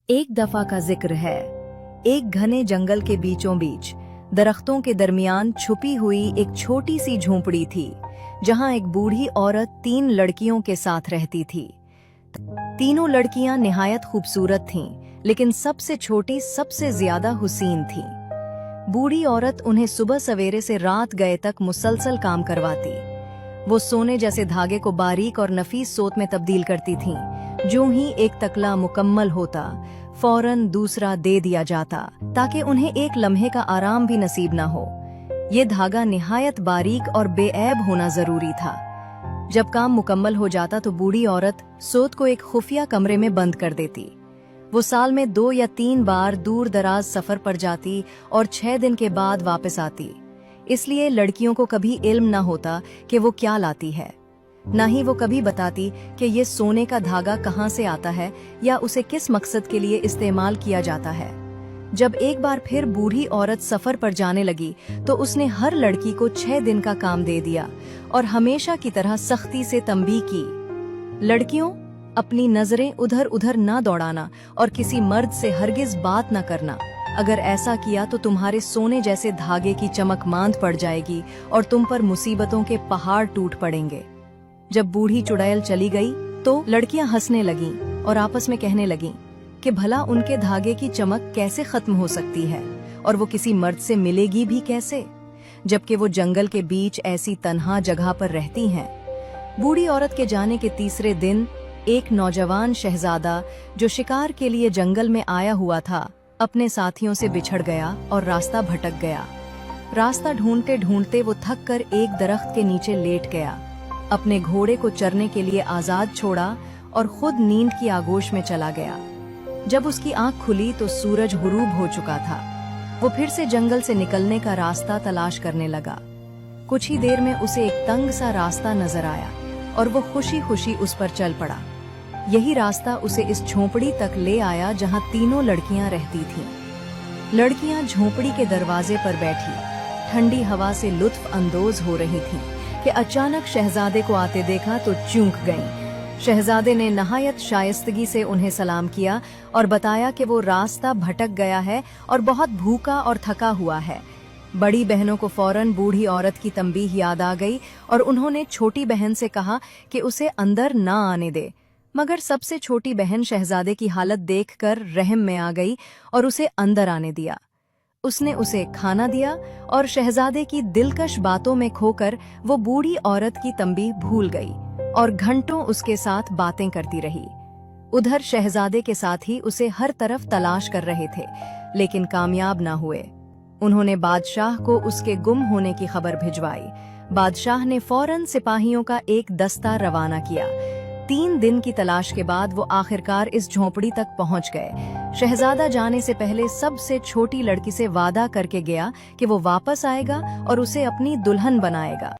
एक दफा का जिक्र है। एक घने जंगल के बीचों बीच दरख्तों के दरमियान छुपी हुई एक छोटी सी झोंपड़ी थी, जहां एक बूढ़ी औरत 3 लड़कियों के साथ रहती थी। तीनों लड़कियां निहायत खूबसूरत थीं, लेकिन सबसे छोटी सबसे ज्यादा हुसीन थी। बूढ़ी औरत उन्हें सुबह सवेरे से रात गए तक मुसलसल काम करवाती। वो सोने जैसे धागे को बारीक और नफीस सोत में तब्दील करती थीं। जो ही एक तकला मुकम्मल होता, फौरन दूसरा दे दिया जाता, ताकि उन्हें एक लम्हे का आराम भी नसीब ना हो। ये धागा निहायत बारीक और बेऐब होना जरूरी था। जब काम मुकम्मल हो जाता तो बूढ़ी औरत सोत को एक खुफिया कमरे में बंद कर देती। वो साल में 2 या 3 बार दूर दराज सफर पर जाती और 6 दिन के बाद वापस आती। इसलिए लड़कियों को कभी इल्म न होता कि वो क्या लाती है। न ही वो कभी बताती कि ये सोने का धागा कहाँ से आता है या उसे किस मकसद के लिए इस्तेमाल किया जाता है। जब एक बार फिर बूढ़ी औरत सफर पर जाने लगी तो उसने हर लड़की को 6 दिन का काम दे दिया और हमेशा की तरह सख्ती से तंबीह की, लड़कियों, अपनी नजरें उधर उधर न दौड़ाना और किसी मर्द से हरगिज बात न करना। अगर ऐसा किया तो तुम्हारे सोने जैसे धागे की चमक मांद पड़ जाएगी और तुम पर मुसीबतों के पहाड़ टूट पड़ेंगे। जब बूढ़ी चुड़ैल चली गई तो लड़कियां हंसने लगीं और आपस में कहने लगीं कि भला उनके धागे की चमक कैसे खत्म हो सकती है और वो किसी मर्द से मिलेगी भी कैसे, जबकि वो जंगल के बीच ऐसी तन्हा जगह पर रहती हैं। बूढ़ी औरत के जाने के तीसरे दिन एक नौजवान शहजादा जो शिकार के लिए जंगल में आया हुआ था, अपने साथियों से बिछड़ गया और रास्ता भटक गया। रास्ता ढूंढते ढूंढते वो थक कर एक दरख्त के नीचे लेट गया, अपने घोड़े को चरने के लिए आजाद छोड़ा और खुद नींद की आगोश में चला गया। जब उसकी आंख खुली तो सूरज गुरूब हो चुका था। वो फिर से जंगल से निकलने का रास्ता तलाश करने लगा। कुछ ही देर में उसे एक तंग सा रास्ता नजर आया और वो खुशी खुशी उस पर चल पड़ा। यही रास्ता उसे इस झोंपड़ी तक ले आया जहां तीनों लड़कियां रहती थीं। लड़कियां झोंपड़ी के दरवाजे पर बैठी ठंडी हवा से लुत्फ अंदोज हो रही थीं कि अचानक शहजादे को आते देखा तो चूक गईं। शहजादे ने नहायत शाइस्तगी से उन्हें सलाम किया और बताया कि वो रास्ता भटक गया है और बहुत भूखा और थका हुआ है। बड़ी बहनों को फौरन बूढ़ी औरत की तंबीह याद आ गई और उन्होंने छोटी बहन से कहा कि उसे अंदर न आने दे, मगर सबसे छोटी बहन शहजादे की हालत देखकर रहम में आ गई और उसे अंदर आने दिया। उसने उसे खाना दिया और शहजादे की दिलकश बातों में खोकर वो बूढ़ी औरत की तंबीह भूल गई और घंटों उसके साथ बातें करती रही। उधर शहजादे के साथी उसे हर तरफ तलाश कर रहे थे, लेकिन कामयाब ना हुए। उन्होंने बादशाह को उसके गुम होने की खबर भिजवाई। बादशाह ने फौरन सिपाहियों का एक दस्ता रवाना किया। 3 दिन की तलाश के बाद वो आखिरकार इस झोंपड़ी तक पहुंच गए। शहजादा जाने से पहले सबसे छोटी लड़की से वादा करके गया कि वो वापस आएगा और उसे अपनी दुल्हन बनाएगा।